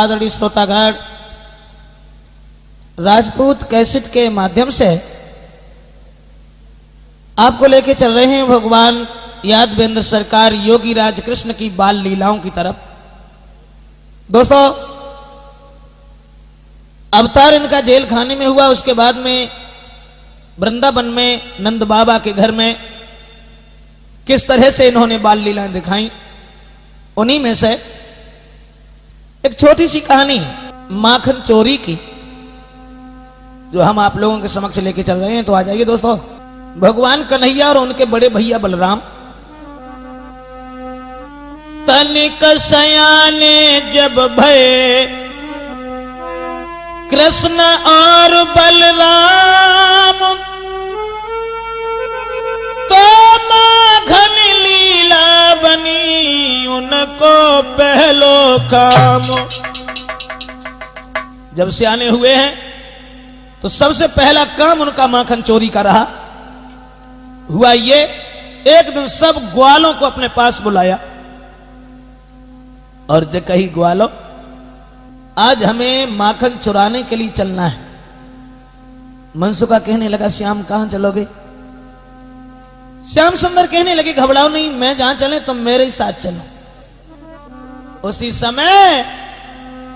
आदरणीय श्रोतागण, राजपूत कैसेट के माध्यम से आपको लेके चल रहे हैं भगवान यादवेंद्र सरकार योगी राज कृष्ण की बाल लीलाओं की तरफ। दोस्तों, अवतार इनका जेल खाने में हुआ, उसके बाद में वृंदावन में नंद बाबा के घर में किस तरह से इन्होंने बाल लीलाएं दिखाई, उन्हीं में से एक छोटी सी कहानी माखन चोरी की जो हम आप लोगों के समक्ष लेके चल रहे हैं। तो आ जाइए दोस्तों। भगवान कन्हैया और उनके बड़े भैया बलराम तनिक सयाने जब भये कृष्ण और बलराम, तो माखन लीला बनी उनको पहलो काम। जब सियाने हुए हैं तो सबसे पहला काम उनका माखन चोरी का रहा। हुआ ये, एक दिन सब ग्वालों को अपने पास बुलाया और जो कही ग्वालों, आज हमें माखन चुराने के लिए चलना है। मनसुखा कहने लगा, श्याम कहां चलोगे? श्याम सुंदर कहने लगे, घबराओ नहीं, मैं जहां चले तुम मेरे ही साथ चलो। उसी समय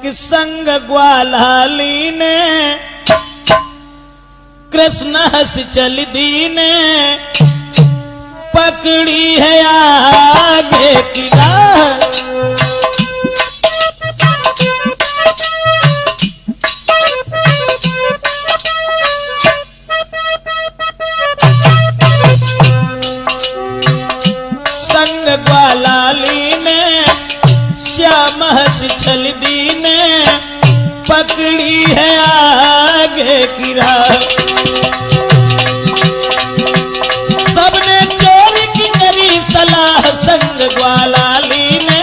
कि संग ग्वालाली ने कृष्ण हंस चल दीने, पकड़ी है आगे की राह। संग ग्वालाली ने श्याम हंस चल दीने, पकड़ी है आगे की राह। सबने चोरी की करी सलाह, संग ग्वालाली ने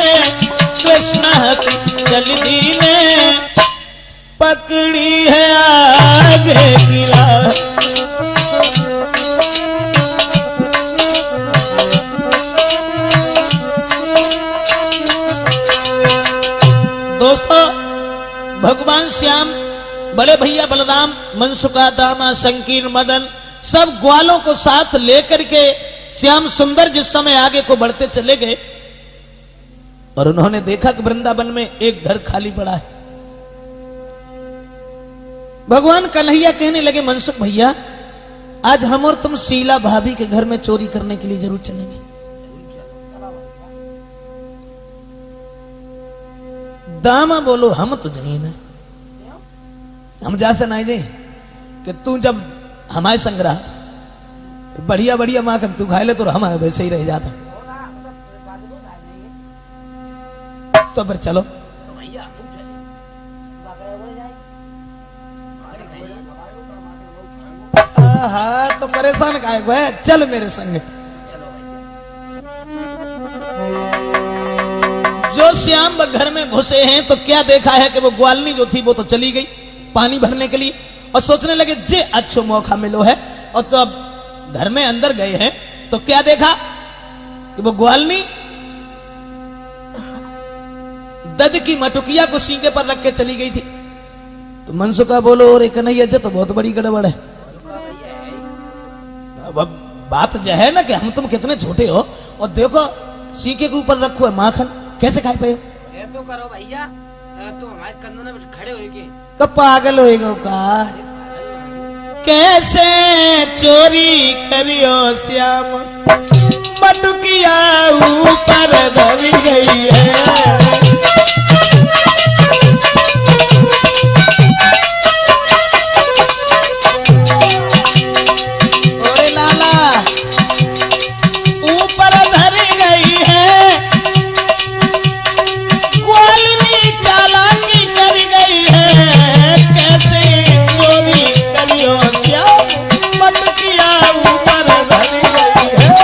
कृष्ण हंस चल दीने, पकड़ी है आगे की राह। दोस्तों, भगवान श्याम, बड़े भैया बलराम, मनसुखा, दामा, संकीर्ण, मदन, सब ग्वालों को साथ लेकर के श्याम सुंदर जिस समय आगे को बढ़ते चले गए और उन्होंने देखा कि वृंदावन में एक घर खाली पड़ा है। भगवान कन्हैया कहने लगे, मनसुख भैया, आज हम और तुम शीला भाभी के घर में चोरी करने के लिए जरूर चलेंगे। दामा बोलो, हम तो जाइए ना, हम जा से नहीं जाए कि तू जब हमारे संग रहा बढ़िया बढ़िया माखन तू खाए ले तो हम वैसे ही रह जाता। तो फिर चलो। हाँ, तो परेशान काहे को है, चल मेरे संग। जो श्याम घर में घुसे हैं तो क्या देखा है कि वो ग्वालनी जो थी वो तो चली गई पानी भरने के लिए, और सोचने लगे जे अच्छो मौका मिलो है। और तो अब घर में अंदर गए हैं तो क्या देखा कि वो ग्वालनी दद की मटुकिया को सींगे पर रख के चली गई थी। तो मनसुखा बोलो, और कन्हैया तो बहुत बड़ी गड़बड़ है। अब बात जो है ना कि हम तुम कितने छोटे हो और देखो सींगे के ऊपर रखो है माखन, कैसे खाए पे? तो करो भैया, तो हमारे कंधों में खड़े होएंगे। तो पागल होएगा का? कैसे चोरी करियो श्याम, मटुकिया ऊपर धरी गई है। ओरे लाला, ऊपर धरी गई है, ग्वालनी चालाकी कर गई है। कैसे चोरी करियो श्याम, मटुकिया ऊपर धरी गई है।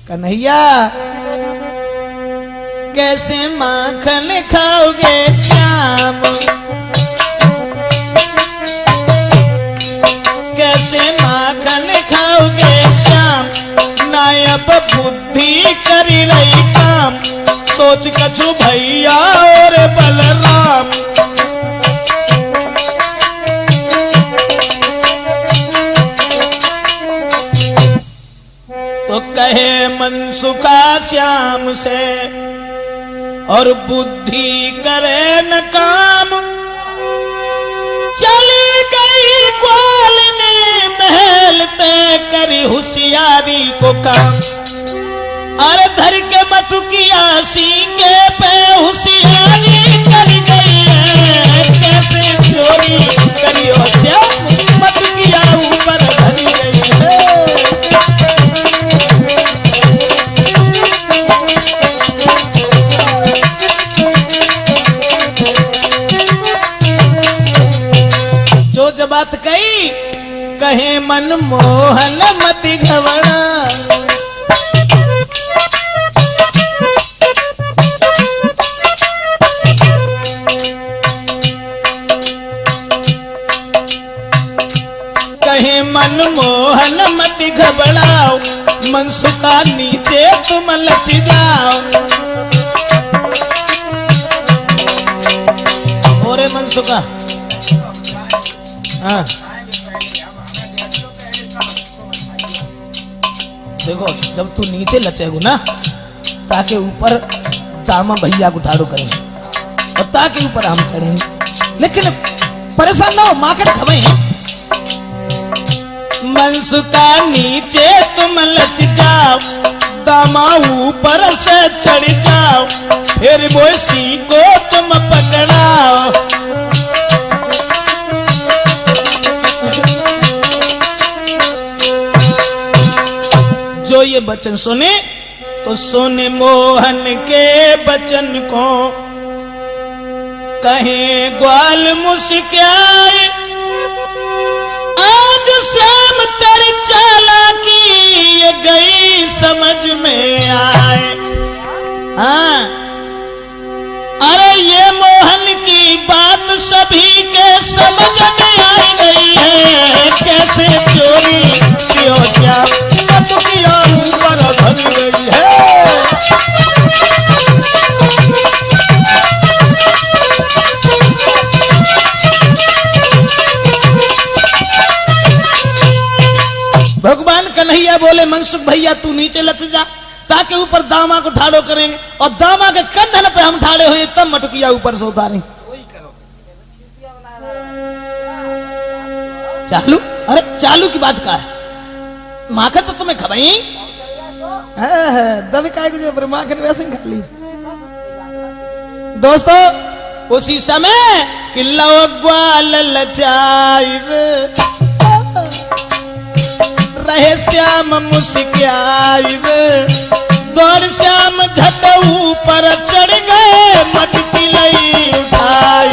कन्हैया, कैसे माखन खाओगे श्याम, कैसे माखन खाओगे श्याम, नायब बुद्धि करी रही काम, सोच कछु भैया और बलराम। तो कहे मनसुखा श्याम से और बुद्धि करे न काम, चली गई ग्वालिनी महल तय करी होशियारी को काम। अरे धर के मटुकिया सीके पे होशियारी कर गई है, कैसे चोरी करी होशियारी मटुकिया ऊपर धर गई है। जो जब बात कही कहे मनमोहन मति घवड़ा, कहे मनमोहन मति घबराओ, मनसुखा नीचे तुम लच जाओ। और मनसुखा हाँ देखो, जब तू नीचे लचेगू ना ताकि ऊपर दामा भैया को ठाड़ो करेंगे और ताकि ऊपर हम चढ़ेंगे, लेकिन परेशान ना हो, माँ के खबई है। मनसुखा नीचे तुम लच जाओ, दामा ऊपर से चढ़ जाओ, फिर वो सी को तुम पकड़ाओ। जो ये बचन सुने तो सोने मोहन के बचन को, कहे ग्वाल मुस्काए आज श्याम तेरी चालाकी ये गई समझ में आए। हाँ अरे ये मोहन की बात सभी के समझ में आई गई है, कैसे चोरी क्यों श्याम मटुकिया ऊपर धर गई है। भगवान कन्हैया बोले मनसुख भैया तू नीचे लच जा ताकि ऊपर दामा को ठाड़ो करेंगे, और दामा के कंधन पे हम ठाड़े हुए तब मटुकिया ऊपर से उतारेंगे। चालू, अरे चालू की बात का है, माखन तो तुम्हें खबाई दबी काय को माखन वैसे खा ली। दोस्तों उसी समय किल्ला ग्वाल लचाई रहे श्याम मुस्काई, दौड़ श्याम झट ऊपर चढ़ गए मटकी लई उठाई।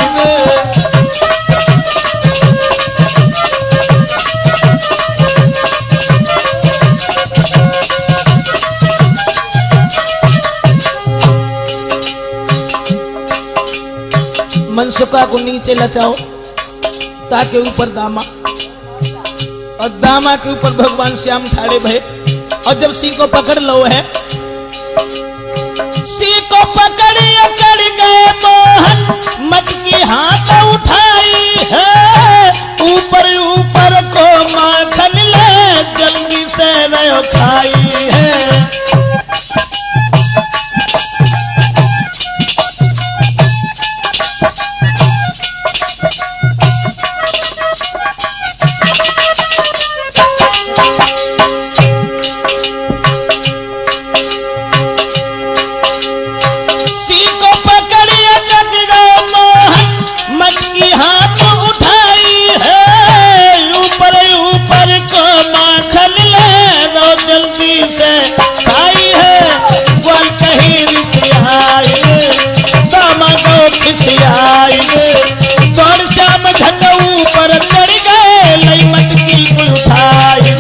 मनसुखा को नीचे लचाओ ताकि ऊपर दामा, और दामा के ऊपर भगवान श्याम ठाड़े भय। और जब सी को पकड़ लो है, सी को पकड़ अकड़ गए मोहन मटकी हाथ उठाई है, ऊपर ऊपर को माखन ले जल्दी से रहो खाई है। दौड़ श्याम झट ऊपर चढ़ गए लई मटकी को उठाई।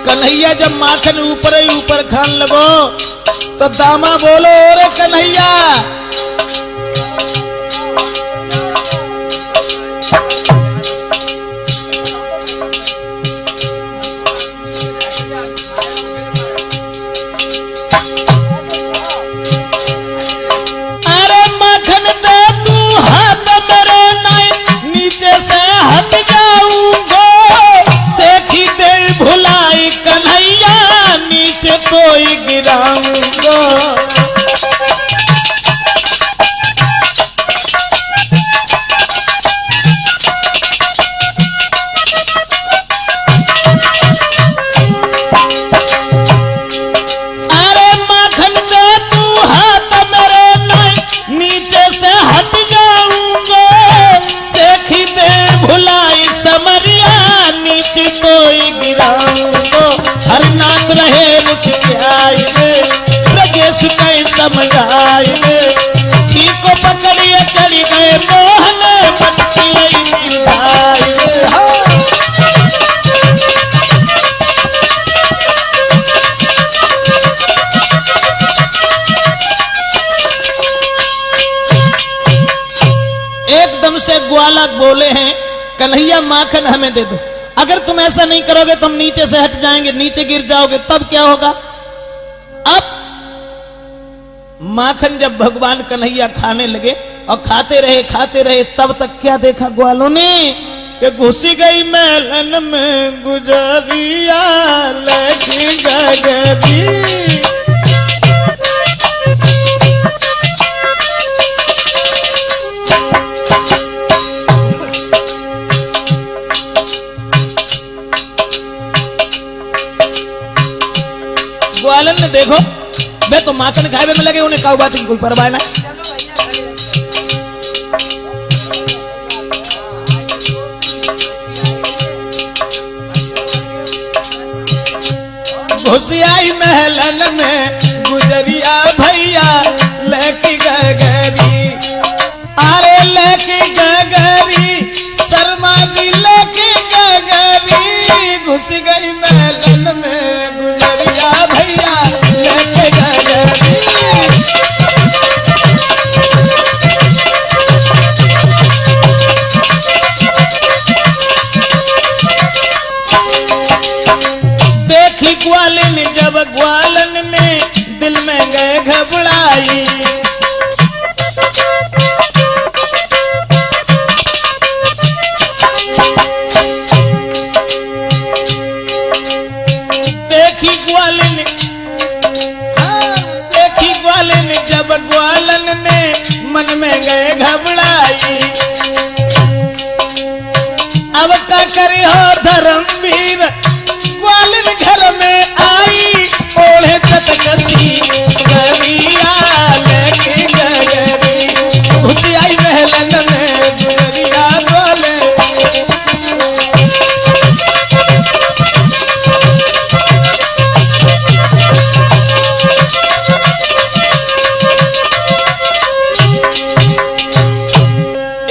कन्हैया जब माखन ऊपर ही ऊपर खान लगो तो दामा बोलो रे कन्हैया। अरे माखन दे तू हाथ मेरे नहीं, नीचे से हट जाऊंगा, सेठी दे भुलाई कन्हैया, नीचे कोई गिराऊंगा। अरे माखन दे तू हाथ मेरे नहीं, नीचे से हट जाऊंगा, सेठी दे भुलाई समरिया, नीचे कोई गिराऊंगा। हरनाथ रहे रुसयाए, ब्रजेश कई समझाए, को पकड़िए चढ़ी गए मोहन, पटकी एकदम से ग्वाला बोले हैं, कन्हैया माखन हमें दे दो, अगर तुम ऐसा नहीं करोगे तो हम नीचे से हट जाएंगे, नीचे गिर जाओगे, तब क्या होगा। अब माखन जब भगवान कन्हैया खाने लगे और खाते रहे, तब तक क्या देखा ग्वालों ने कि घुसी गई महलन में गुजरिया लगी गगरी। ग्वालन ने देखो मैं तो माखन खाए में लगे, उन्हें काऊ बात की कोई परवाह ना। घुसियाई महलन में गुजरिया भैया लेकी गगरी, अरे लेकी गगरी, शर्मा जी लेकी गगरी, घुस गई महलन में गुजरिया भैया लेकी गगरी। देखी ग्वालन जब ग्वालन ने दिल में गए घबराई, देखी ग्वालन, देखी ग्वालन जब ग्वालन ने मन में गए घबराई, अब का करे हो धर्मवीर, ग्वालन घर में आई, ओढ़े चटकसी गरिया लेके गगरी, घुसी आई महलन में गुजरिया बोले।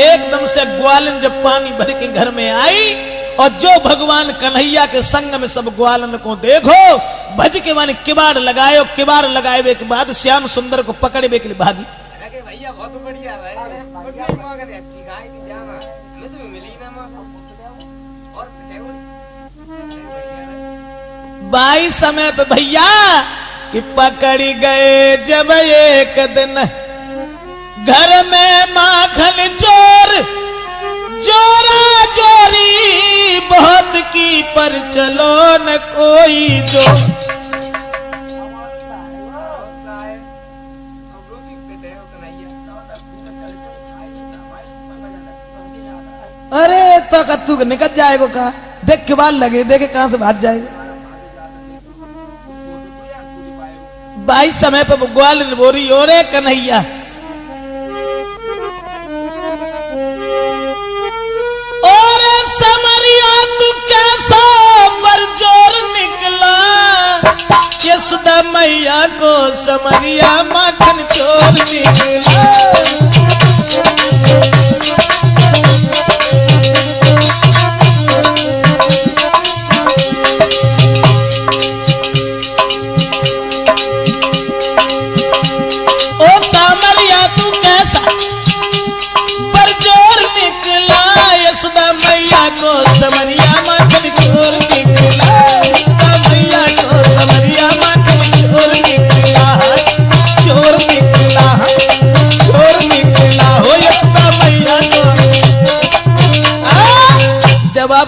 एकदम से ग्वालन जब पानी भर के घर में आई और जो भगवान कन्हैया के संग में सब ग्वालन को देखो भज के माने किबाड़ लगाए, किबाड़ लगाए के बाद श्याम सुंदर को पकड़े के लिए भागी। अरे भैया बहुत बढ़िया भाई, बढ़िया मां करे अच्छी गाय की जाना, मैं तो मिली ना मां और बाई समय पे भैया कि पकड़ी गए जब एक दिन घर में माखन चोर, जोरा जोरी बहुत की पर चलो न कोई जो। अरे तो कत्तू निकल जाएगा कहा, देख के बाल लगे, देखे कहां से भाग जाएगा। बाई समय पर ग्वालन बोरी ओरे कन्हैया, और समरिया तू कैसा बरजोर निकला, यशोदा मैया को समरिया माखन चोर निकला।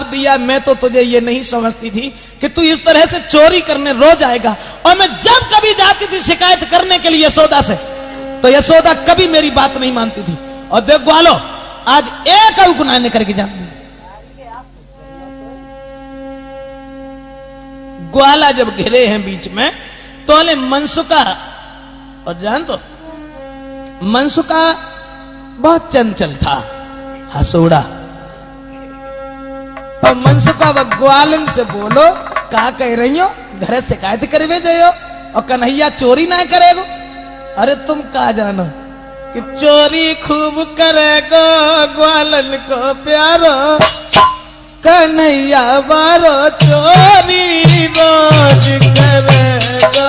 जवाब दिया, मैं तो तुझे ये नहीं समझती थी कि तू इस तरह से चोरी करने रोज आएगा। और मैं जब कभी जाती थी शिकायत करने के लिए यशोदा से, तो यशोदा कभी मेरी बात नहीं मानती थी। और देख ग्वालो, आज एक गुनाह नहीं करके जाती। ग्वाला जब घिरे हैं बीच में, तो मनसुका, और जान तो मनसुका बहुत चंचल था, हसोड़ा। और मनसुका व ग्वालन से बोलो, कहा कह रही हो, घर शिकायत करवे जाओ और कन्हैया चोरी ना करेगो। अरे तुम कहा जानो कि चोरी खूब करेगो, ग्वालन को प्यारो, कन्हैया बारो चोरी रोज करेगो।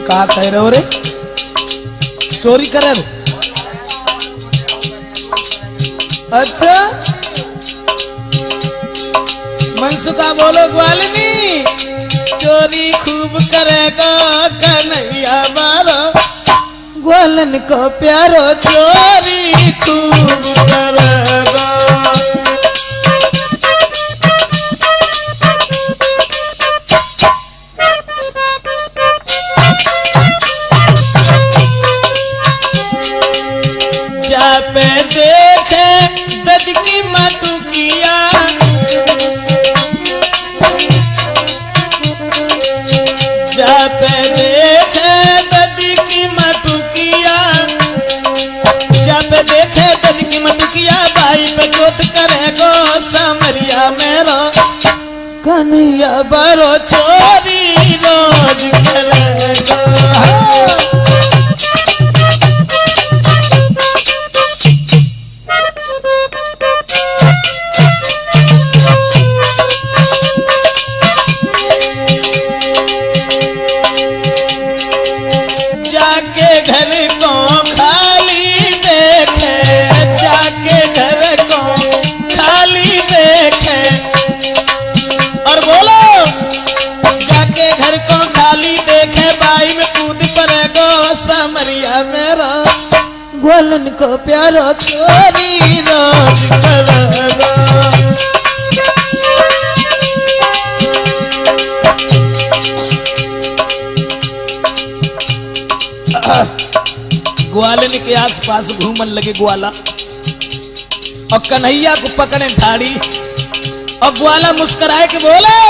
क्या कह रहे हो रे, चोरी करे? अच्छा, मनसुका बोलो, ग्वालिनी चोरी खूब करेगा, कन्हैया बारो ग्वालन को प्यारो, चोरी खूब करेगा। पे देखे दद की मटुकिया, जा पे देखे दद की मटुकिया, जा पे देखे दद की मटुकिया, भाई पे चोट करेगो समरिया मेरो, कन्हैया बरो चोरी रोज करेगो। जाके घर को खाली देखे, जाके घर को खाली देखे, और बोलो जाके घर को खाली देखे, बाई में कूद पड़ेगो समरिया मेरा, ग्वालन को प्यारो चोरी रोज करेगो। ग्वालन के आसपास घूमन लगे ग्वाला, और कन्हैया को पकड़े ठाड़ी, और ग्वाला मुस्कुराए के बोले,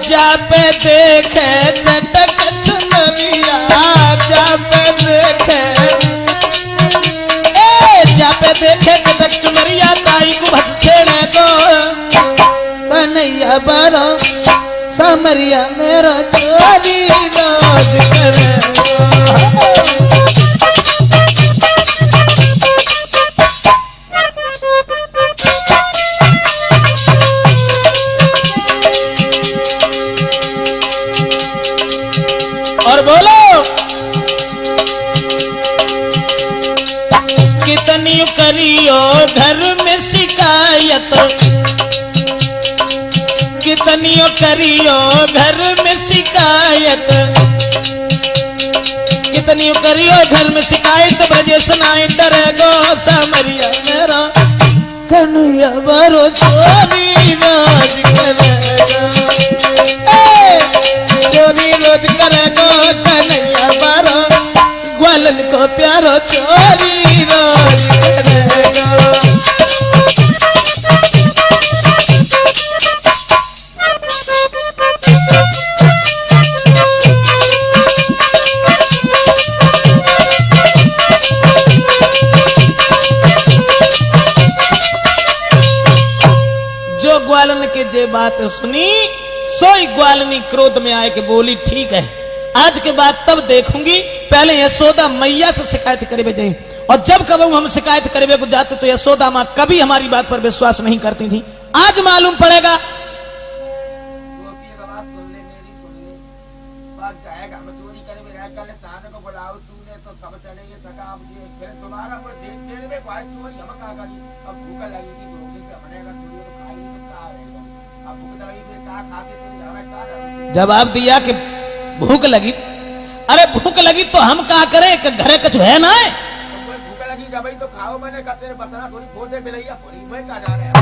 जा पे देखे चटक चुनरिया, जा पे देखे, जा पे देखे चटक चुनरिया, ताई को भस छेड़े दो, कन्हैया बारो समरिया मेरा, चोरी रोज करेगो। और बोलो कितनी करियो घर में शिकायत, कितनी करियो घर में शिकायत, कितनी करियो घर में शिकायत, ब्रजेश नाई डरेगो समरिया मेरा, कन्हैया बारो चोरी रोज करेगो। चोरी रोज करेगो कन्हैया बारो, ग्वालन को प्यारो, चोरी रोज करेगो। ग्वालन के जे बात सुनी, सोई ग्वालनी क्रोध में आए के बोली, ठीक है आज के बाद तब देखूंगी, पहले यशोदा मैया से शिकायत करे जाए, और जब कभी हम शिकायत करे को जाते तो यशोदा माँ कभी हमारी बात पर विश्वास नहीं करती थी। आज मालूम पड़ेगा। जाएगा, चोरी करे राव तूने तो सब चढ़ेंगे सका अब ये फिर तुम्हारा पर जेल में बाहर चोरी हम कहा करी अब भूख लगी थी रोटी से हमने का चोरी तो खाई तो क्या रहेगा अब भूख लगी थी क्या खाते थे हमें क्या जवाब दिया कि भूख लगी। अरे भूख लगी तो हम क्या करें कि घरे कुछ है ना है? भूख लगी जब तो खाओ मैंने कहते बसना थोड़ी फोड़ दे बिलैया फोड़ी मैं क्या जा रहे हैं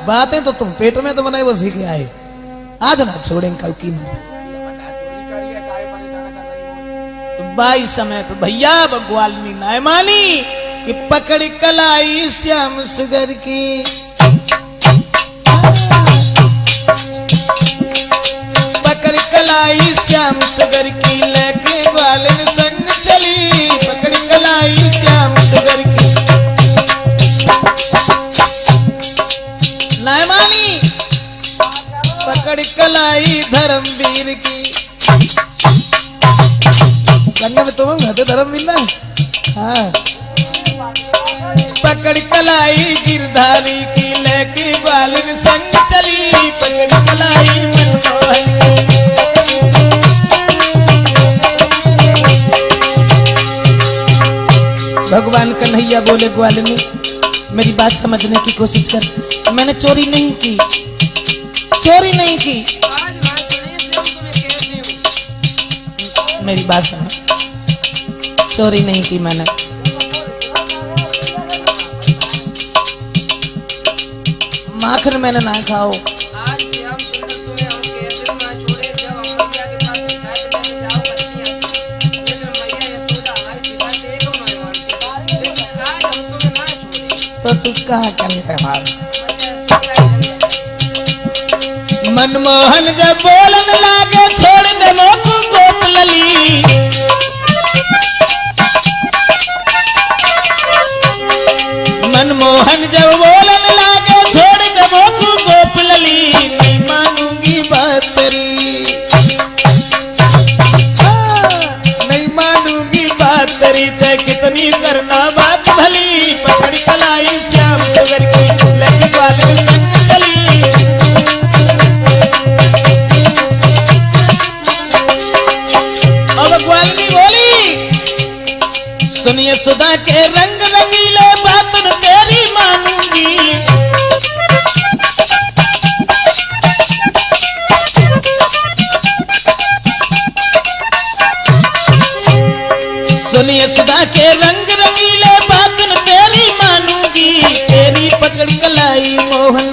बातें तो तुम पेट में तो बनाए वो सीख आए, आज ना छोड़ेंगे कल की बाई समय पे भैया बग्वालनी नाय मानी कि पकड़ कलाई श्याम सुगर की, पकड़ कलाई श्याम सुगर की लेके ग्वालन संग चली, पकड़ कलाई श्याम सुगर की नाय मानी पकड़ कलाई धर्मवीर की। संग में तुम तो धर्मवीर ना, हाँ पकड़ कलाई गिरधारी की लेके ग्वालन संग चली, पकड़ कलाई मनमोहन की। भगवान कन्हैया बोले ग्वालिनी मेरी बात समझने की कोशिश कर, मैंने चोरी नहीं की, चोरी नहीं की, मेरी बात सुनो, चोरी नहीं की मैंने। माखन मैंने ना खाओ, तो तू कहा करे मनमोहन जब बोलन लागे छोड़ दे मोकू गोप लली, मनमोहन जब बोलन लागे छोड़ दे मोकू गोप लली, नहीं मानूंगी बात तेरी, नहीं मानूंगी बात तेरी, चाहे कितनी करना बात भली, पकड़ कलाई श्याम सुगर की लेके ग्वालिन संग चली। अब ग्वालिनी बोली सुनिए सुधा के रंग रंगीले बात न तेरी मानूंगी, सुनिए सुधा के रंग रंगीले बात न तेरी मानूंगी, तेरी पकड़ कलाई मोहन,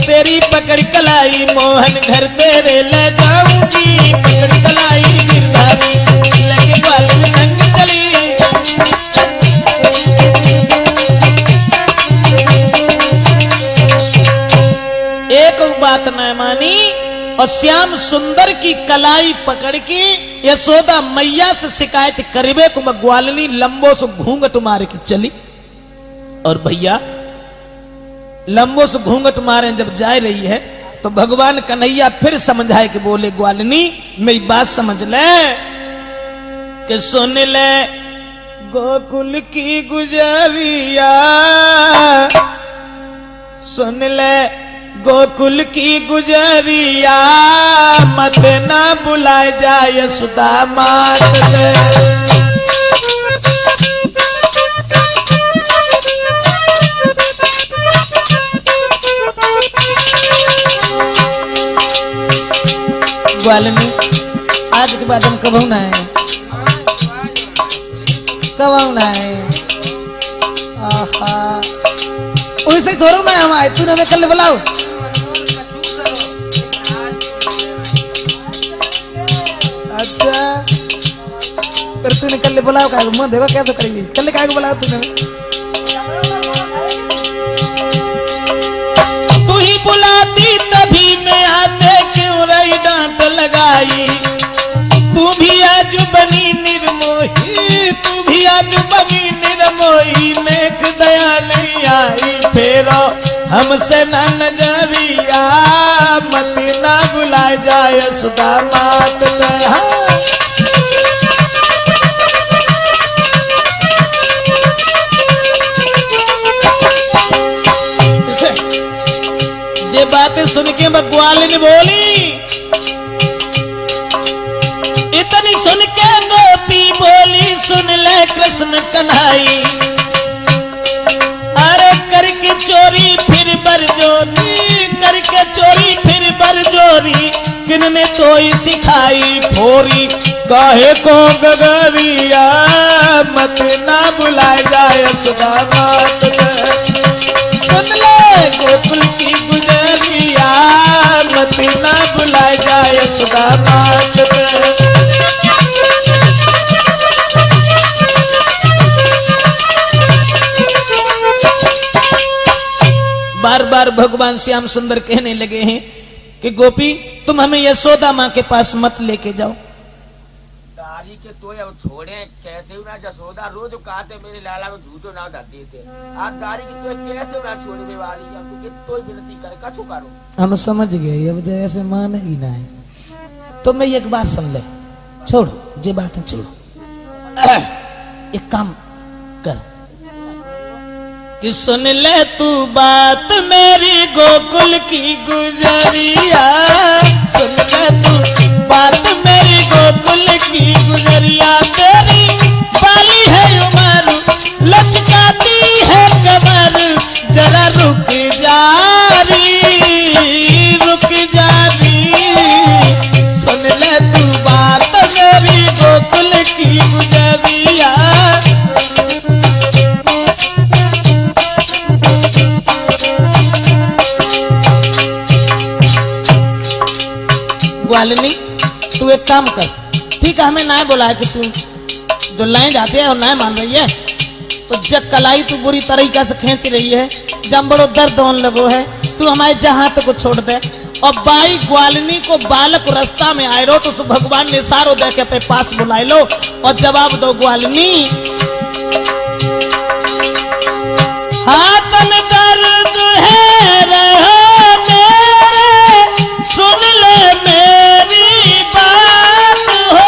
तेरी पकड़ कलाई मोहन घर तेरे ले जाऊंगी, पकड़ कलाई गिरधारी लगे ग्वालिन संग चली। एक बात न मानी और श्याम सुंदर की कलाई पकड़ की यशोदा मैया से शिकायत करीबे को ग्वालिनी लंबो से घूंघट मारे की चली। और भैया लंबो से घूंघट मारे जब जा रही है तो भगवान कन्हैया फिर समझाए कि बोले ग्वालिनी मेरी बात समझ ले कि सुन ले गोकुल की गुजरिया, सुन ले गोकुल की गुजरिया, मत ना बुलाए जाए सुधा मात ले। ग्वालिनी आज के बाद हम कब ना है, कब ना है, वैसे थोड़ा मैं हम आए तूने हमें कल बुलाओ, अच्छा फिर तूने कल बुलाओ का मुंह देखो क्या तो करेगी, कल क्या बुलाओ तूने, तू ही बुलाती तभी मैं आते क्यों रही डांट लगाई, तू भी आज बनी निर्मोही, तू भी आज बनी निर्मोही, नेक दया नहीं आई फेरो हमसे ना नजरिया, मत ना बुलाए जाए सुधा मात ले। ये बातें सुन के ग्वालिनी बोली तनी सुन के गोपी बोली सुन ले कृष्ण कन्हई, अरे करके चोरी फिर बरजोरी, करके चोरी फिर बरजोरी, किनने तोई सिखाई फोरी, काहे को गगरिया मत ना बुलाए जाए सुदामात में। सुन ले गोकुल की गुजरिया मत ना बुलाए जाए सुदामात में। बार बार भगवान श्याम सुंदर कहने लगे हैं कि गोपी तुम हमें यशोदा माँ के पास मत लेके जाओ। दारी के तो अब छोड़े कैसे ना, जसोदा रोज कहते मेरे लाला को झूठो ना डालते थे, आज दारी की तो कैसे ना छोड़ने वाली, अब तो विनती कर कछु करो। हम समझ गए, अब जैसे मानेगी ना है तो मैं एक बात सुन ले, छोड़ो ये बात छोड़ो, एक काम कर कि सुन ले तू बात मेरी गोकुल की गुजरिया, सुन ले तू बात मेरी गोकुल की गुजरिया, तेरी बाली है उमर लचकाती है कमर, जरा रुक जारी रुक जारी, सुन ले तू बात मेरी गोकुल की गुजरिया। ग्वालिनी तू एक काम कर, ठीक है हमें ना बुलाया कि तू जो लाइन जाती है और ना मान रही है, तो जब कलाई तू बुरी तरीका से खींच रही है, जब बड़ो दर्द होने लगो है, तू हमारे जहां तक को छोड़ दे। और बाई ग्वालिनी को बालक रास्ता में आए रो तो भगवान ने सारो दे के पास बुलाई लो और जवाब दो ग्वालिनी, हाथ में दर्द है रहो मेरे, सुन ले मेरी बात हो,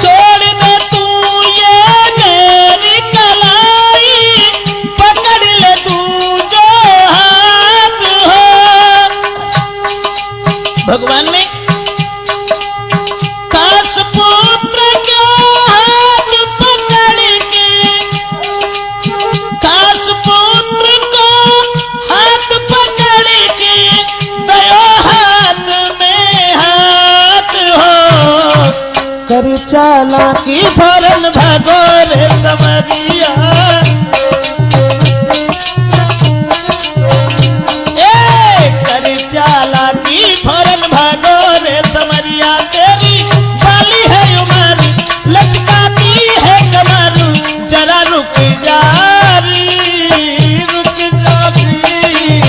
छोड़ दे तू ये मेरी कलाई, पकड़ ले तू जो हाथ हो। भगवान ने काश पुत्र के हाथ पकड़ के, काश पुत्र को हाथ पकड़ के दयो हाथ में हाथ हो, कर चालाकी भरन भगोर समरिया, कर चालाकी भरन भगोर समरिया, तेरी बाली है उमर लचकाती है कमर, जरा रुक जारी रुक जारी,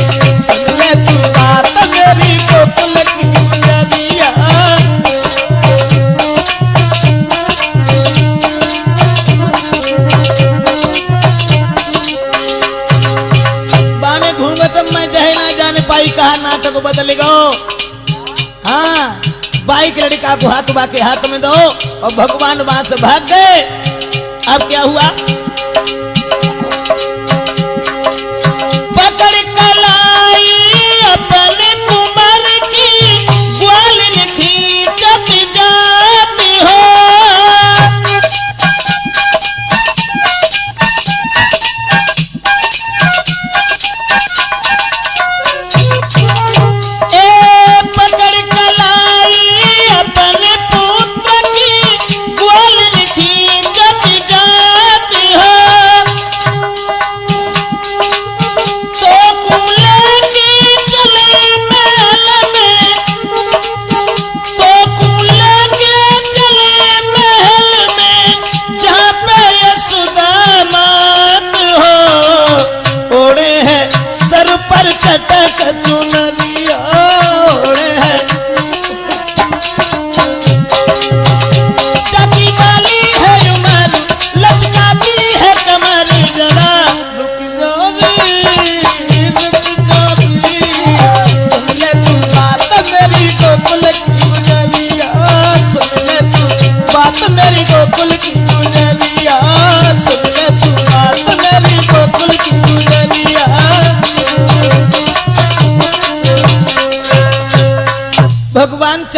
सुन ले तू बात मेरी गोकुल की गुजरिया। बाने घूंघट मैं जहे ना जाने पाई कहा नाटक बदल गो। हाँ बाइक लड़का को हाथ बा के हाथ में दो और भगवान वहां से भाग गए। अब क्या हुआ, पकड़ कलाई अपने कुमार की ग्वालिन खींचत जाती हो, पकड़ कलाई अपने पुत्र की ग्वालिन खींचत जाती हो,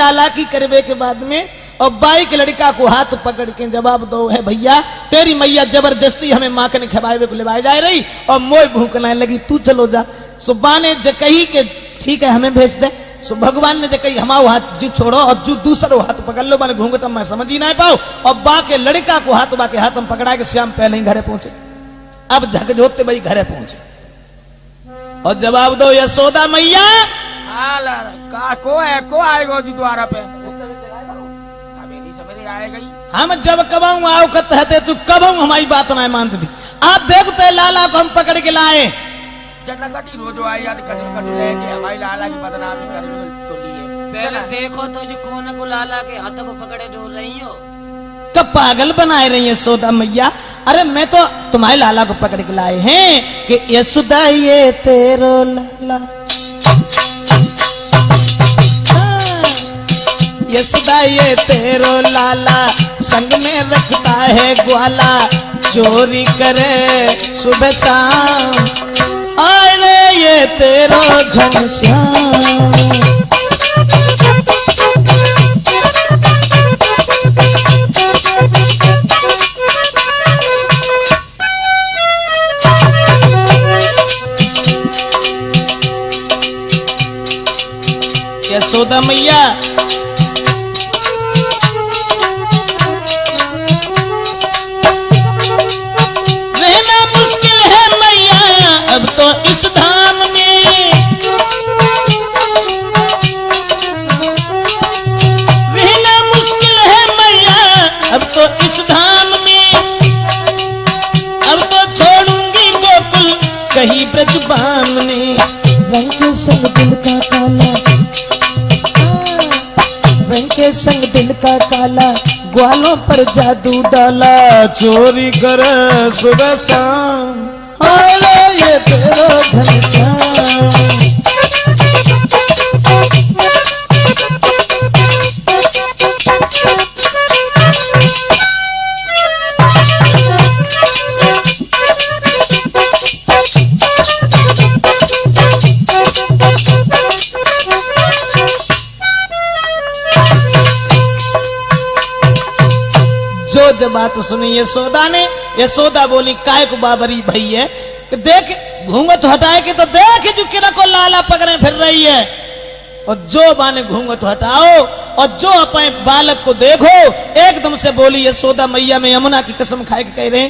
चालाकी करवे के बाद में और बाई के लड़का को हाथ पकड़ के जवाब दो है भैया तेरी मैया जबरदस्ती हमें माखन खवाए को ले जाए रही और मोय भूखने लगी, तू चलो जा। सुबह ने कही के ठीक है हमें भेज दे। सो भगवान ने कही हमारा हाथ जी छोड़ो और जो दूसरो हाथ पकड़ लो, मैंने घूंघट मैं समझ ही नहीं पाओ और बा के लड़का को हाथ बा के हाथ में पकड़ा के श्याम पहले ही घरे पहुंचे। अब झकझोरते भाई घरे पहुंचे और जवाब दो यशोदा मैया को है को आएगा जी द्वारा पे सवेरे सवेरे आएगा ही। हम जब कबाऊ आओ कहते तू कबाऊ हमारी बात नहीं मानती थी। आप देखते लाला को हम पकड़ के लाए चटकटी रोज आई याद खजर खजर लेके हमारी लाला की बदनामी करने तो लिए। पहले देखो तो जो कौन को लाला के हाथों को पकड़े डोल रही हो, कब पागल बनाए रही है यशोदा मैया। अरे मैं तो तुम्हारे लाला को पकड़ के लाए हैं कि यशोदा ये तेरो लाला, यशोदा ये तेरो लाला संग में रखता है ग्वाला, चोरी करे सुबह शाम, अरे ये तेरो घनश्याम। यशोदा मैया रहना मुश्किल है मैया अब तो इस धाम में, रहना मुश्किल है मैया अब तो इस धाम में, अब तो छोड़ूंगी गोकुल कहीं ब्रजबाम में। रंग के संग दिल का काला, रंग के संग दिल का काला, ग्वालों पर जादू डाला, चोरी करे सुबह शाम, अरे ये तेरा घनश्याम। जब बात सुनी यशोदा ने, यशोदा बोली काय को बाबरी भई है कि देख घूंघट हटाए के तो देख जो किरा को लाला पकड़े फिर रही है, और जो बाने घूंघट हटाओ और जो अपने बालक को देखो। एकदम से बोली यशोदा मैया मैं यमुना की कसम खाए के कह रहे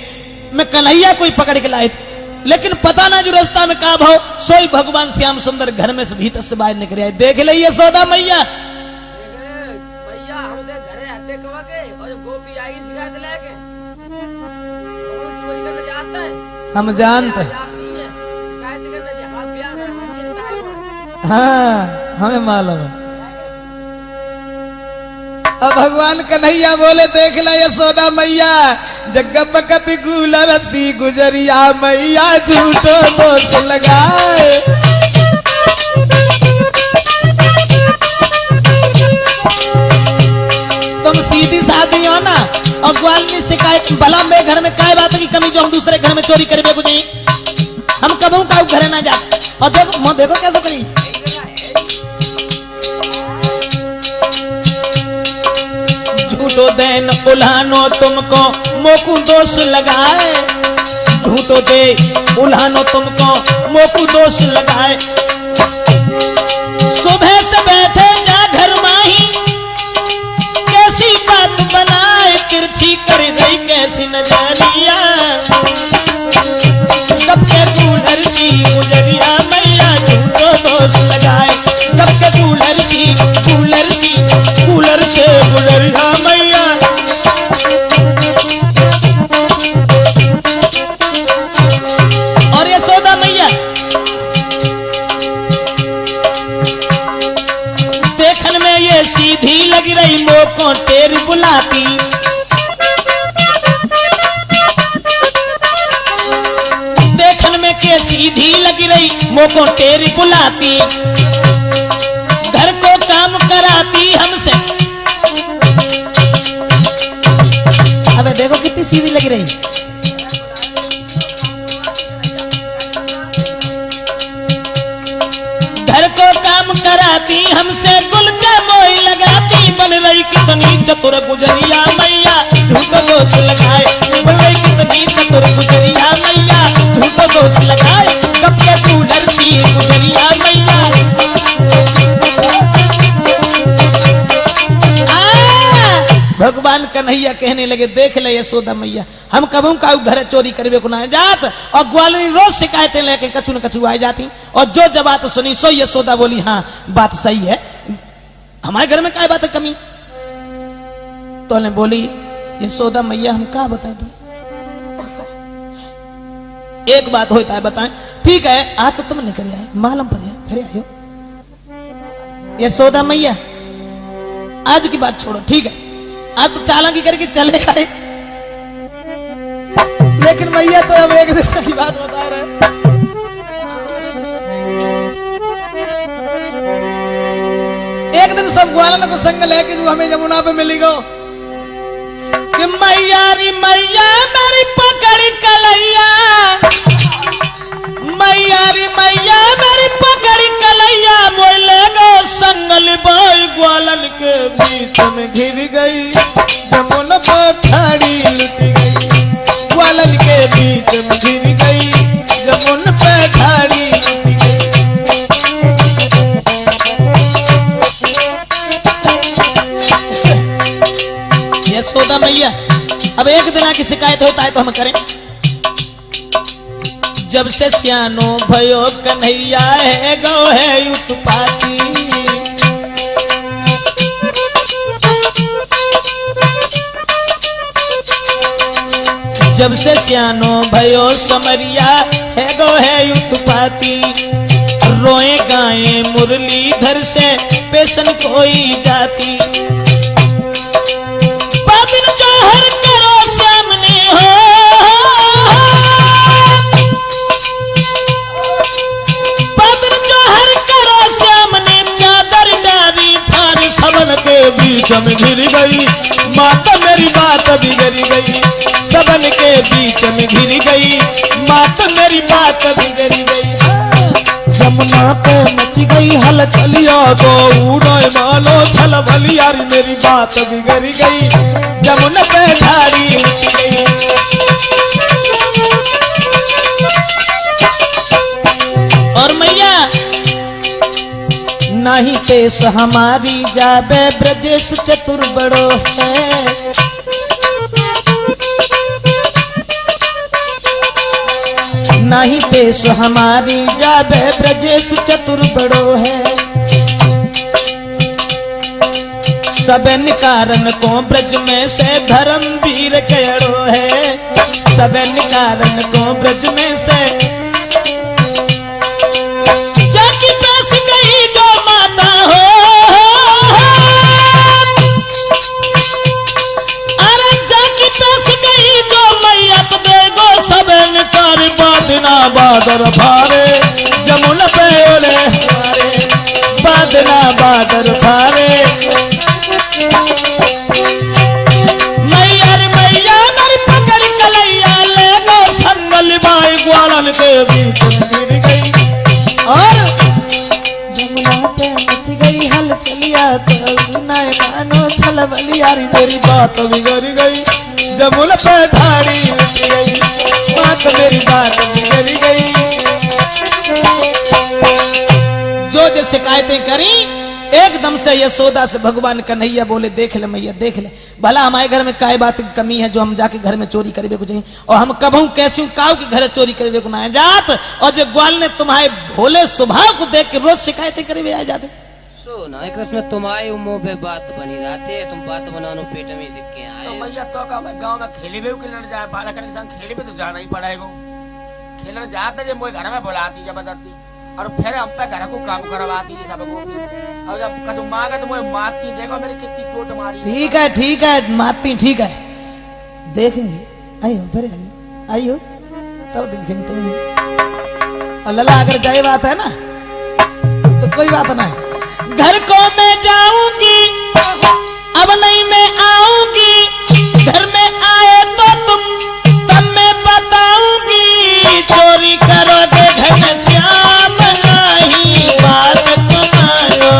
मैं कन्हैया कोई पकड़ के लाए थे, लेकिन पता ना जो रास्ता में का भाव सोई भगवान श्याम सुंदर घर में से भीतर से बाहर निकल आए। देख ले यशोदा मैया हम जानते हाँ हमें मालूम है। अब भगवान कन्हैया बोले देख ला यशोदा मैया जग पकत गुला रसी गुजरिया मैया झूठो दोष लगाए, तुम सीधी साधी हो ना और ग्वाल की शिकायत भला मेरे घर में काय बात की कमी जो हम दूसरे घर में चोरी करे कुछ नहीं, हम कबू का घर ना जा। और देखो देखो कैसे करी झूठो देन उल्हानो तुमको मोकू दोष लगाए, झूठो दे उल्हानो तुमको मोकू दोष लगाए, सुबह से बैठे जा घर माही कैसी बात बनाए, तिरछी कर गई कैसी नजरिया, कब के कूलर सी गुजरिया मैया झूठो दोष लगाए, कब के कूलर से गुजरिया मैया। और यशोदा मैया देखन में ये सीधी लग रही मोको तेरी बुलाती, देखन में के सीधी लग रही मोको तेरी बुलाती, घर को काम कराती हमसे। अबे देखो कितनी सीधी लग रही, घर को काम कराती हमसे, गुलचा मोई लगाती रही कितनी चतुर गुजरिया मैया झूठो दोष लगाए, बन रही कितनी चतुर गुजरिया मैया झूठो दोष लगाए, कब के तू डरती गुजरिया मैया। भगवान कन्हैया कहने लगे देख ले यशोदा मैया, हम कबू का घर चोरी करवे को ना जात, और ग्वालिनी रोज शिकायतें लेके कछु न कछु आ जाती, और जो जब बात सुनी सो यशोदा बोली हाँ बात सही है, हमारे घर में क्या बात है कमी। तो ने बोली यशोदा मैया हम क्या बताएं तू, एक बात होता है बताएं। ठीक है आज तो तुम निकल आए मालूम पर फिर आयो। यशोदा मैया आज की बात छोड़ो, ठीक है आज तो चालाकी करके चले गए, लेकिन मैया तो अब एक दिन की बात बता रहे। एक दिन सब ग्वालन को संग लेके जो हमें यमुना पे मिली गो कि मैया री मैया मेरी पकड़ी कलैया, मैया री मैया मेरी पकड़ी कलैया, बोले गो संगल बाई ग्वालन के बीच में घिर गई, जमुना पठाड़ी लुट गई, ग्वालन के बीच में घिर गई, जमुना पठाड़ी लुट गई। यशोदा मैया अब एक दिन की शिकायत होता है तो हम करें। जब से सियानो भयो कन्हैया है गो है उत्पाती, जब से सियानो भयो समरिया है गो है उत्पाती, रोए गाए मुरलीधर से पेशन कोई जाती, बादल जौहर करो सामने हो, बादल जौहर करो सामने, चादर डाली फार सबन के बीच में घिर गई, माता मेरी बात बिगड़ गई, सबन के बीच में घिर गई, माता मेरी बात बिगड़ गई। जमुना पे मच गई हलचलिया गो उड़े मालो छल भलिया, मेरी बात बिगड़ गई, जमुना पे ठाड़ी उठ गई। और मैया नहीं पेश हमारी जाबे ब्रजेश चतुर बड़ो है, नहीं पेश हमारी जाबे ब्रजेश चतुर बड़ो है, सबन कारण को ब्रज में से धर्मवीर करो है, सबन कारण को ब्रज में से जाकी पेश गई जो माता हो, अरे जाकी पेश गई जो मैया तो देगो सबन कर बादना बादर भारे, जमुना पे ओले हमारे बादना बादर भारे, मैया रे मैया मेरी पकड़ कलैया, ले गो संगल बाई ग्वालन के बीच में गिर गई, और जमुना पे मच गई हलचलिया, तो नाय मानो छल बलिया, मेरी बात बिगड़ गई, जमुना पे ठाड़ी उठ गई, बात मेरी बात बिगड़ गई। जो शिकायतें करी एकदम से यशोदा से भगवान कन्हैया बोले देख ले मैया देख ले, भला हमारे घर में काय बात की कमी है जो हम जाके घर में चोरी करवे को चाहिए, और हम कबहू कैसे काव के घर चोरी करवे को ना जात, और जो ग्वाल ने तुम्हारे भोले स्वभाव को देख के रोज शिकायतें करे आ जाते। सुन कृष्ण तुम्हारे मुंह पे बात बनी रहती है, तुम बात बनानो पेट में दिख के आए। तो भैया तो का गांव में खेले भी खेलने जाए, बालक के संग खेले भी तो जाना ही पड़ेगा, खेलने जाते जब मोए घर में बुलाती जबरदस्ती, और फिर हम पे घर को काम करवाती सब को, और जब कदू मांगा तो मोए मारती, देखो मेरी कितनी चोट मारी। ठीक है मारती ठीक है, देखेंगे आइयो फिर आइयो तब देखेंगे तुम्हें, और लला अगर जाए बात है ना तो कोई बात ना है, घर को मैं जाऊंगी अब नहीं मैं आऊंगी, घर में आए तो तुम तब मैं बताऊंगी, चोरी करोगे घर श्याम नहीं बात तुम्हारो,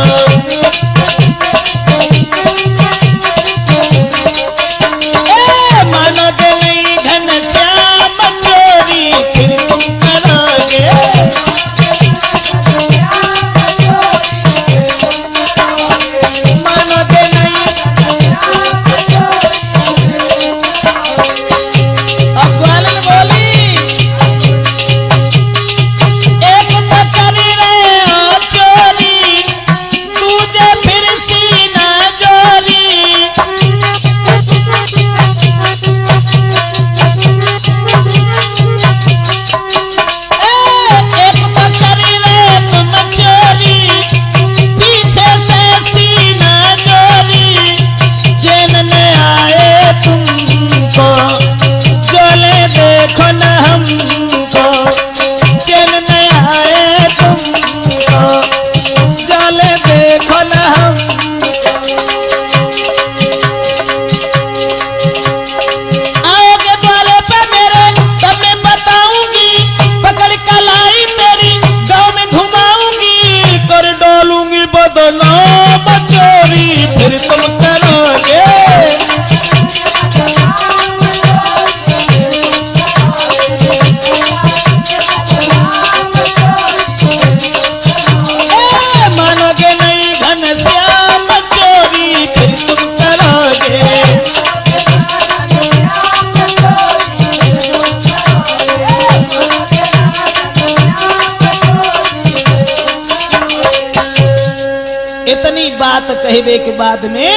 बात कहवे के बाद में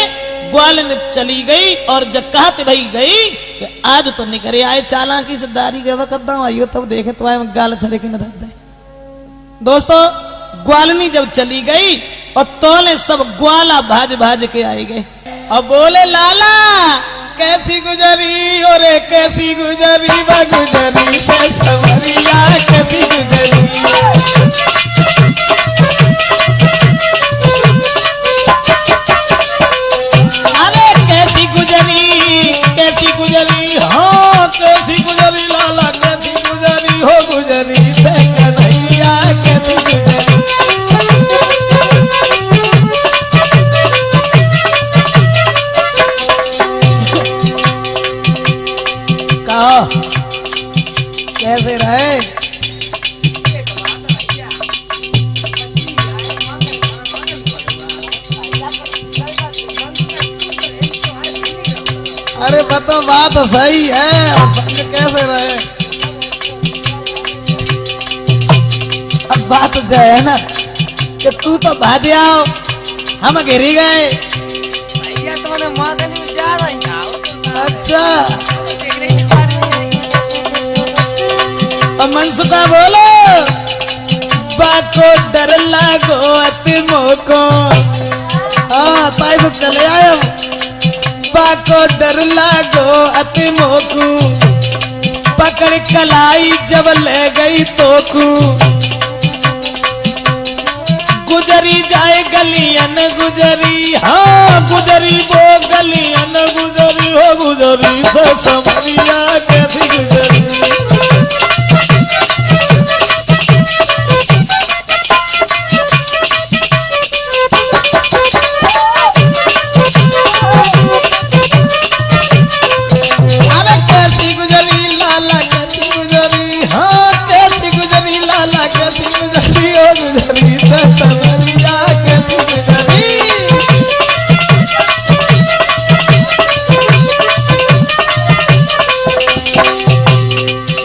ग्वालन चली गई और जब कहते भाई गई कि आज तो निकरे आए चालाकी से दारी के वक्त आइयो तब देखे तो आए गाल छड़े के न रख दे। दोस्तों ग्वालनी जब चली गई और तोले सब ग्वाला भाज भाज के आए गए और बोले लाला कैसी गुजरी और कैसी गुजरी व गुजरी से सवरिया कैसी गुजरी। अरे कैसी गुजरी हाँ कैसी गुजरी लाला कैसी गुजरी हो गुजरी से कन्हैया कैसी गुजरी। कहो कैसे रहे? अरे बताओ बात सही है और संग कैसे रहे? अब बात जो है ना कि तू तो भाज आओ हम गिरी गए। भैया तुमने मादनी जा रही था। अच्छा और मनसुखा बोलो बाको डर लागो अति मोको। हाँ ताई तो चले आए हम। बाको डर लागो अति मोकू पकड़ कलाई जब ले गई तोकू। गुजरी जाए गलियन गुजरी हाँ गुजरी वो गलियन गुजरी हो गुजरी से समरिया कैसी गुजरी।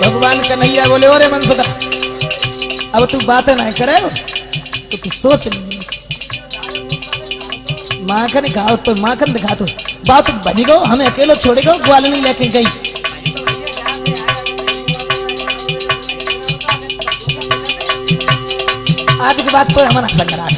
भगवान कन्हैया बोले ओरे मनसुखा अब तू बातें नहीं करे तो तू सोच माखन खाओ तो माखन दिखा तो बात बजी गो हमें अकेलो छोड़े गो ग्वालनी लेके गई। आज की बात तो हमारा संग्राम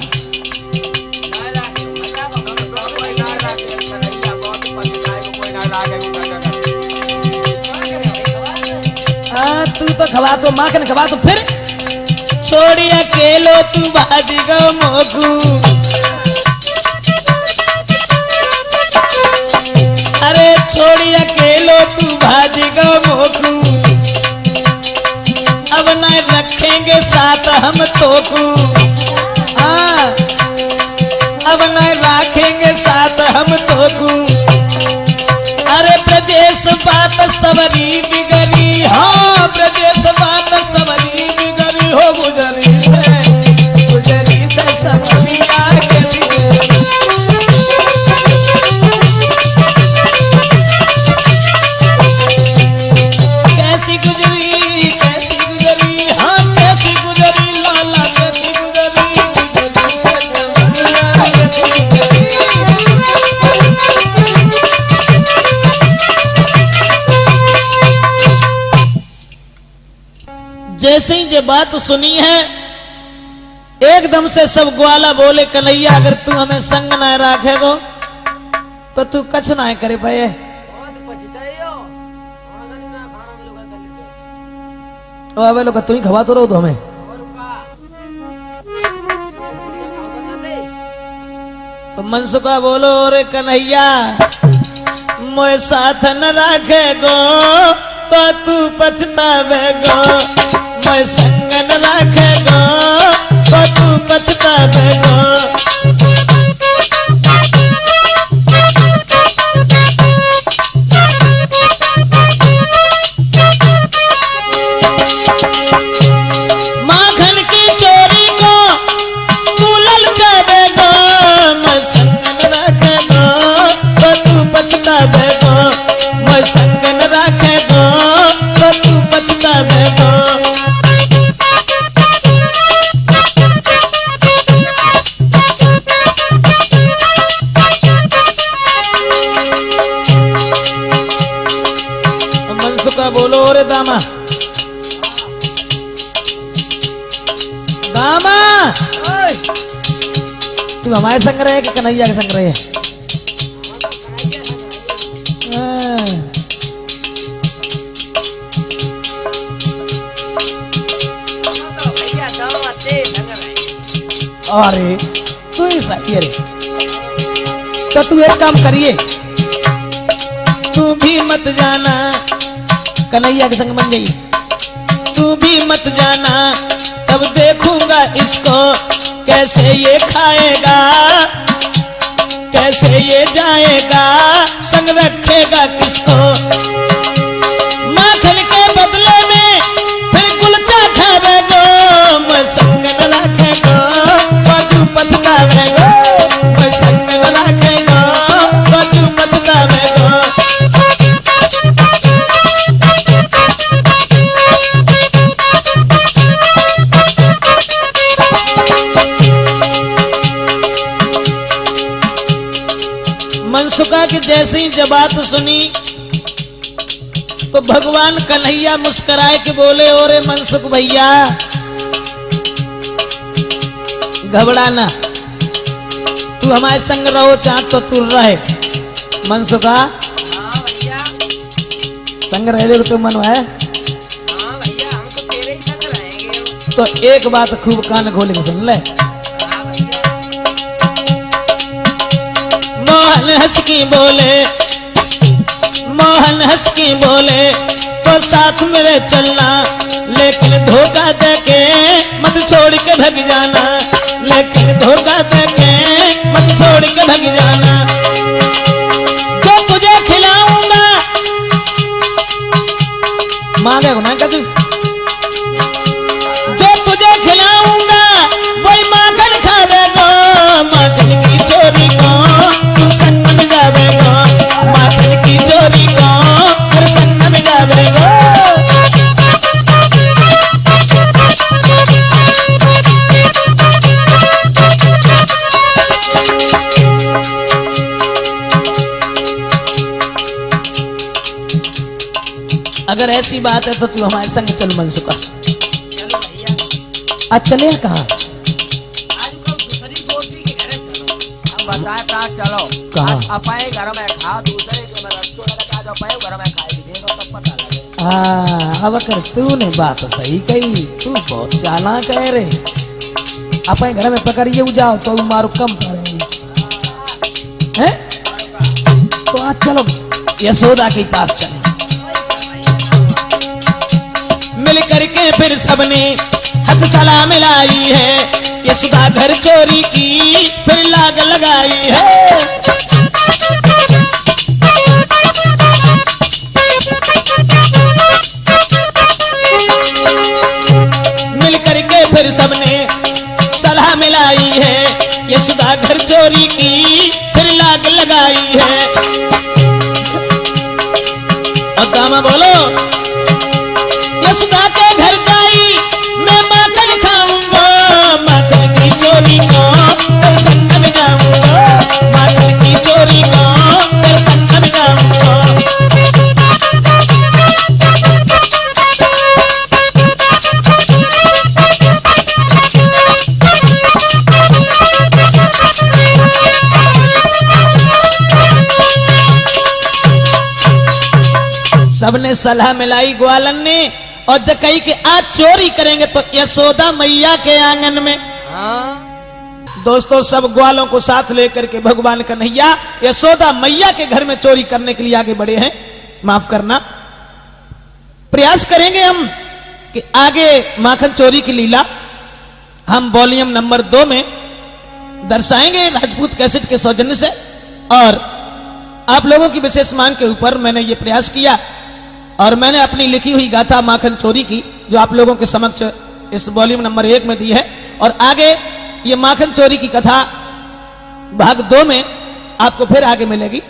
तू तो खवा तो माखन खवा तो फिर छोड़ी अकेलो तू भाजी गो मोगू। अरे छोड़ी अकेलो तू भाजी गो मोगू अब न रखेंगे साथ हम तोकू। हाँ अब न रखेंगे साथ हम तोकू। अरे प्रदेश बात सबरी बिगड़ी हाँ प्रदेश बात सबरी बिगड़ी हो गुजरी से समरिया कैसी गुजरी हाँ कैसी गुजरी लाला कैसी गुजरी जैसे ही ये बात सुनी है एकदम से सब ग्वाला बोले कन्हैया अगर तू हमें संग न रखेगो तो तू कछ ना करे पाए। अबे लोग तू ही खवा तो रहो तो हमें तो मनसुखा बोलो रे कन्हैया मोए साथ न रखेगो तो तू पछतावेगो। मैं संग न रखेगो तो तू पछतावेगो। माखन की चोरी को तू ललचावेगो। मैं संग न रखेगो तो तू पछतावेगो। मैं संग न रखेगो तो तू पछतावेगो। गामा तू हमारे संग रहे कि कन्हैया के संग रहे? अरे तू ही सही रे। तो तू एक काम करिए, तू भी मत जाना, कन्हैया के संग बन जाइए। तू भी मत जाना, तब देखूंगा इसको कैसे ये खाएगा, कैसे ये जाएगा, संग रखेगा किसको। माखन के बदले में फिर कुलचा खावेगो, मैं संग न रखेगो, बाजू पछतावेगो, मैं संग न रखेगो, बाजू पछतावेगो। मनसुखा की जैसे ही जब बात सुनी तो भगवान कन्हैया मुस्कुराए के बोले, ओरे मनसुख भैया घबराना, तू हमारे संग रहो चाहे तो तू रहे। मनसुखा संग रहे तो मन है तो एक बात खूब कान खोल के सुन ले। मोहन हंस की बोले, मोहन हंस की बोले, तो साथ मेरे चलना, लेकिन धोखा देके मत छोड़ के भग जाना, लेकिन धोखा देके मत छोड़ के भग जाना। जो तुझे खिलाऊंगा मांगे ना कभी, जो तुझे खिलाऊंगा वही माखन खावेगा, माखन की चोरी को तू संग में जावेगा, माखन की चोरी को फिर संग में जावेगा। अगर ऐसी बात है तो तू हमारे संग चल मनसुखा। आज चले कहाँ? बताए कहाँ चलो? कहाँ? अपने घर में खा, दूसरे के घर में खाई देखो तब पता लगे। अब कर तूने बात सही कही, तू बहुत चालाक है रे। अपने घर में पकड़िए जाओ तो मारो कम करेंगे हैं? तो आज चलो यशोदा के पास चले। मिल करके फिर सबने हंस सलाह मिलाई है, यशोदा घर चोरी की फिर लाग लगाई है। मिल करके फिर सबने सलाह मिलाई है, यशोदा घर चोरी की फिर लाग लगाई है। और दामा बोलो, यशोदा के घर जाई मैं माखन खाऊंगा, माखन की चोरी को फिर संग में जाऊंगा, माखन की चोरी को फिर संग में जाऊंगा। सबने सलाह मिलाई ग्वालन ने, और जब कही कि आज चोरी करेंगे तो यशोदा मैया के आंगन में। दोस्तों सब ग्वालों को साथ लेकर के भगवान कन्हैया यशोदा मैया के घर में चोरी करने के लिए आगे बढ़े हैं। माफ करना, प्रयास करेंगे हम कि आगे माखन चोरी की लीला हम वॉल्यूम नंबर 2 में दर्शाएंगे राजपूत कैसेट के सौजन्य से। और आप लोगों की विशेष मांग के ऊपर मैंने ये प्रयास किया और मैंने अपनी लिखी हुई गाथा माखन चोरी की जो आप लोगों के समक्ष इस वॉल्यूम नंबर 1 में दी है। और आगे ये माखन चोरी की कथा भाग 2 में आपको फिर आगे मिलेगी।